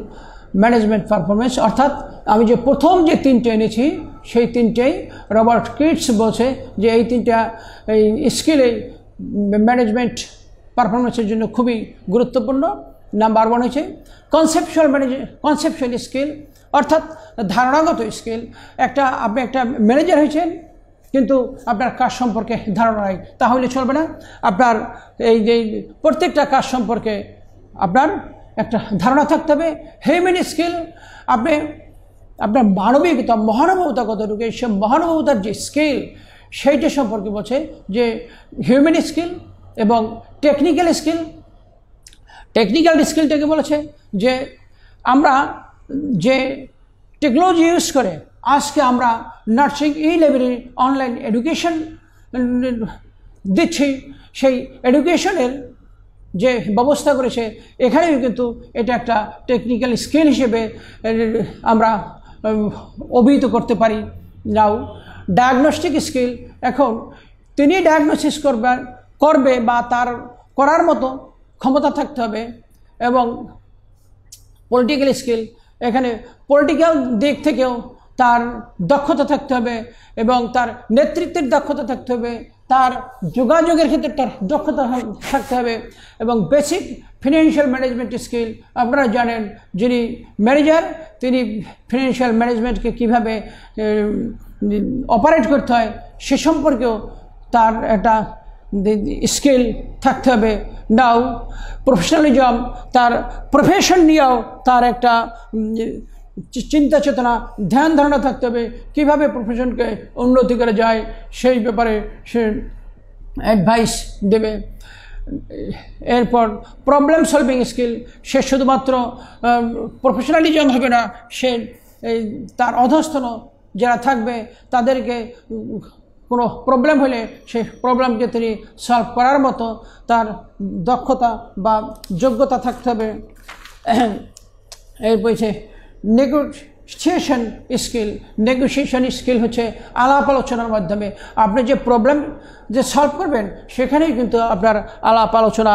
management performance. অর্থাৎ আমি যে প্রথম যে তিনটে এনেছি সেই তিনটেই রবার্ট কিটস বলছে যে এই তিনটা এই স্কিলে ম্যানেজমেন্ট পারফরমেন্সের জন্য খুবই গুরুত্বপূর্ণ। নাম্বার 1 হচ্ছে কনসেপচুয়াল স্কিল, অর্থাৎ ধারণাগত স্কিল। আপনি একটা ম্যানেজার হয়েছেন কিন্তু আপনার কাজ সম্পর্কে ধারণা নাই, তাহলে চলবে না। আপনার এই যে প্রত্যেকটা কাজ সম্পর্কে আপনার একটা ধারণা থাকতে হবে। হিউম্যান স্কিল, আপনার মানবিকতা মহানুভবতা কতটুকু, সে মহানুভবতার যে স্কিল সেইটা সম্পর্কে বলছে যে হিউম্যান স্কিল এবং টেকনিক্যাল স্কিল। টেকনিক্যাল স্কিলটাকে বলেছে যে আমরা যে টেকনোলজি ইউজ করে আজকে আমরা নার্সিং লেভেলের অনলাইন এডুকেশন দিচ্ছি, সেই এডুকেশনের যে ব্যবস্থা করেছে এখানেও কিন্তু এটা একটা টেকনিক্যাল স্কিল হিসেবে আমরা অভিহিত করতে পারি। নাও ডায়াগনস্টিক স্কিল, এখন তিনি ডায়াগনোসিস করবে বা তার করার মতো ক্ষমতা থাকতে হবে। এবং পলিটিক্যাল স্কিল, এখানে পলিটিক্যাল দিক থেকেও তার দক্ষতা থাকতে হবে এবং তার নেতৃত্বের দক্ষতা থাকতে হবে, তার যোগাযোগের ক্ষেত্রে তার দক্ষতা থাকতে হবে। এবং বেসিক ফিনান্সিয়াল ম্যানেজমেন্ট স্কিল, আপনারা জানেন যিনি ম্যানেজার তিনি ফিনান্সিয়াল ম্যানেজমেন্টকে কীভাবে অপারেট করতে হয় সে সম্পর্কেও তার একটা স্কিল থাকতে হবে। নাও প্রফেশনালিজম, তার প্রফেশন নিয়েও তার একটা চিন্তা চেতনা ধ্যান ধারণা থাকতে হবে, কীভাবে প্রফেশনকে উন্নতি করা যায় সেই ব্যাপারে সে অ্যাডভাইস দেবে। এরপর প্রবলেম সলভিং স্কিল, সে শুধুমাত্র প্রফেশনালিজম হবে না, সে তার অধস্তন যারা থাকবে তাদেরকে কোনো প্রবলেম হলে সেই প্রবলেমকে তিনি সলভ করার মতো তার দক্ষতা বা যোগ্যতা থাকতে হবে। এরপর হচ্ছে নেগোসিয়েশন স্কিল। নেগোসিয়েশন স্কিল হচ্ছে আলাপ আলোচনার মাধ্যমে আপনি যে প্রবলেম যে সলভ করবেন সেখানেই কিন্তু আপনার আলাপ আলোচনা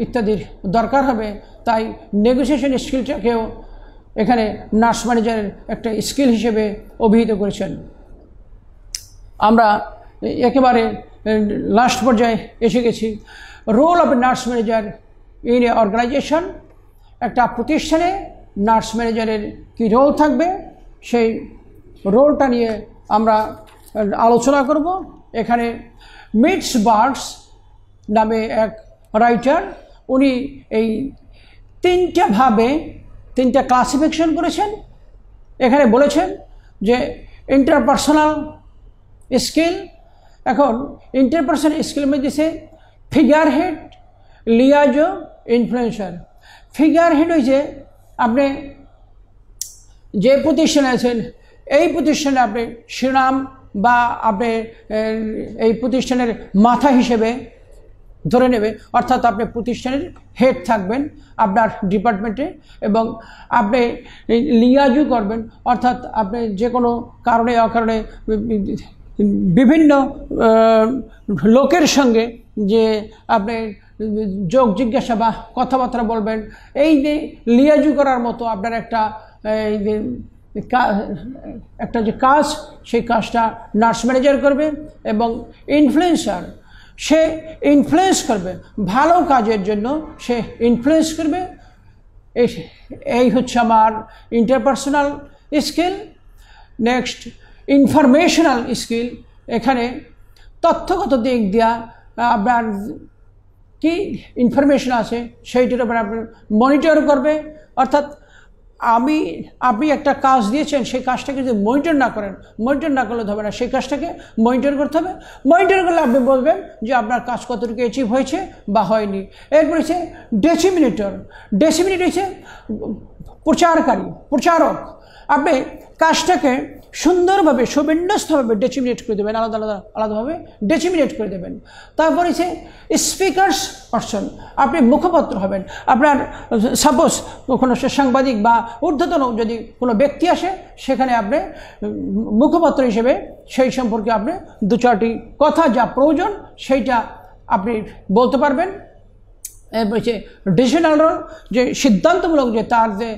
ইত্যাদির দরকার হবে। তাই নেগোসিয়েশন স্কিলটাকেও এখানে নার্স ম্যানেজারের একটা স্কিল হিসেবে অভিহিত করেছেন। আমরা একেবারে লাস্ট পর্যায়ে এসে গেছি। Role of nurse manager in a organisation, একটা প্রতিষ্ঠানে নার্স ম্যানেজারের কী রোল থাকবে সেই রোলটা নিয়ে আমরা আলোচনা করব। এখানে মিটস বার্ডস নামে এক রাইটার, উনি এই তিনটা ক্লাসিফিকেশন করেছেন। এখানে বলেছেন যে ইন্টারপার্সোনাল স্কিল, এখন ইন্টারপার্সোনাল স্কিল মধ্যে দিয়েছে figure head, liaison, influencer. Figure head হয়েছে আপনি যে প্রতিষ্ঠানে আছেন এই প্রতিষ্ঠানে আপনি শিরোনাম বা আপনি এই প্রতিষ্ঠানের মাথা হিসেবে ধরে নেবে, অর্থাৎ আপনি প্রতিষ্ঠানের হেড থাকবেন আপনার ডিপার্টমেন্টে এবং আপনি লিয়াজু করবেন, অর্থাৎ আপনি যে কোনো কারণে অকারণে বিভিন্ন লোকের সঙ্গে যে আপনি যোগ জিজ্ঞাসা বা কথাবার্তা বলবেন, এই যে লিয়াজু করার মতো আপনার একটা যে কাজ সেই কাজটা নার্স ম্যানেজার করবে। এবং ইনফ্লুয়েন্সার, সে ইনফ্লুয়েন্স করবে ভালো কাজের জন্য, সে ইনফ্লুয়েন্স করবে। এই হচ্ছে আমার interpersonal skill. Next informational skill, এখানে তথ্যগত দিক দিয়া আপনার কি ইনফরমেশন আছে সেইটার উপরে আপনি মনিটর করবে, অর্থাৎ আপনি একটা কাজ দিয়েছেন সেই কাজটাকে যদি মনিটর না করেন, মনিটর না করলে হবে না, সেই কাজটাকে মনিটর করতে হবে। মনিটর করলে আপনি বলবেন যে আপনার কাজ কতটুকু অ্যাচিভ হয়েছে বা হয়নি। এরপর হচ্ছে ডেসিমিনেটর। ডেসিমিনেটর হচ্ছে প্রচারক। আপনি কাজটাকে সুন্দরভাবে সুবিন্যস্তভাবে ডেচিমিনেট করে দেবেন, আলাদাভাবে ডেচিমিনেট করে দেবেন। তারপরে হচ্ছে স্পিকার্স পারসন, আপনি মুখপাত্র হবেন। আপনার সাপোজ কোনো সাংবাদিক বা ঊর্ধ্বতন যদি কোনো ব্যক্তি আসে, সেখানে আপনি মুখপাত্র হিসেবে সেই সম্পর্কে আপনি দু চারটি কথা যা প্রয়োজন সেইটা আপনি বলতে পারবেন। এরপর হচ্ছে ডিসিশনাল রোল, যে সিদ্ধান্তমূলক যে তার যে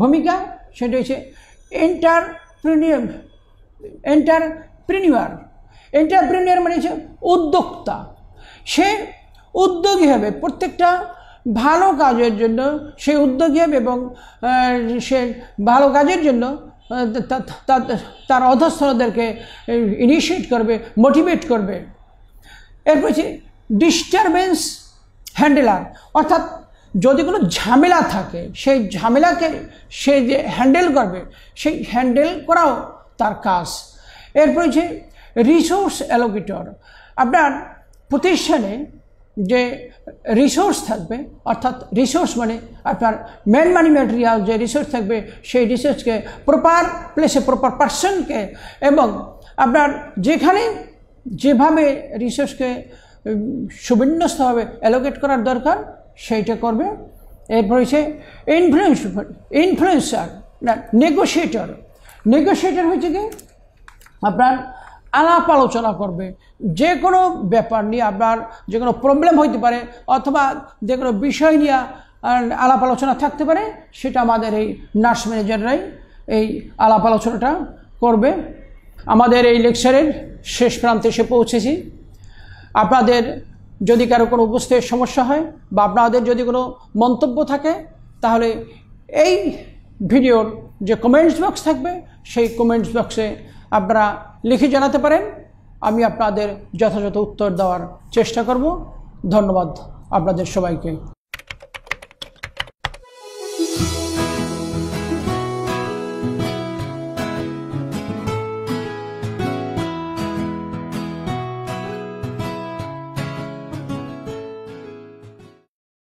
ভূমিকা, সেটা হচ্ছে এন্টারপ্রেনিউয়ার মানে হচ্ছে উদ্যোক্তা। সে উদ্যোগী হবে, প্রত্যেকটা ভালো কাজের জন্য সে উদ্যোগী হবে এবং সে ভালো কাজের জন্য তার অধস্তনদেরকে ইনিশিয়েট করবে, মোটিভেট করবে। এরপর হচ্ছে ডিস্টারবেন্স হ্যান্ডেলার, অর্থাৎ যদি কোনো ঝামেলা থাকে সেই ঝামেলাকে সে যে হ্যান্ডেল করবে, সেই হ্যান্ডেল করাও তার কাজ। এরপর হচ্ছে রিসোর্স অ্যালোকেটর, আপনার প্রতিষ্ঠানে যে রিসোর্স থাকবে, অর্থাৎ রিসোর্স মানে আপনার ম্যান মানি ম্যাটেরিয়াল যে রিসোর্স থাকবে, সেই রিসোর্সকে প্রপার প্লেসে প্রপার পার্সনকে এবং আপনার যেখানে যেভাবে রিসোর্সকে সুবিন্যস্তভাবে অ্যালোকেট করার দরকার সেইটা করবে। এরপর হচ্ছে ইনফ্লুয়েন্সার না নেগোশিয়েটর হচ্ছে কি আপনার আলাপ আলোচনা করবে, যে কোনো ব্যাপার নিয়ে আপনার যে কোনো প্রবলেম হইতে পারে অথবা যে কোনো বিষয় নিয়ে আলাপ আলোচনা থাকতে পারে, সেটা আমাদের এই নার্স ম্যানেজাররাই এই আলাপ আলোচনাটা করবে। আমাদের এই লেকচারের শেষ প্রান্তে এসে পৌঁছেছি। আপনাদের যদি কারো কোনো উপস্থিতির সমস্যা হয় বা আপনাদের যদি কোনো মন্তব্য থাকে, তাহলে এই ভিডিওর যে কমেন্টস বক্স থাকবে সেই কমেন্টস বক্সে আপনারা লিখে জানাতে পারেন। আমি আপনাদের যথাযথ উত্তর দেওয়ার চেষ্টা করব। ধন্যবাদ আপনাদের সবাইকে।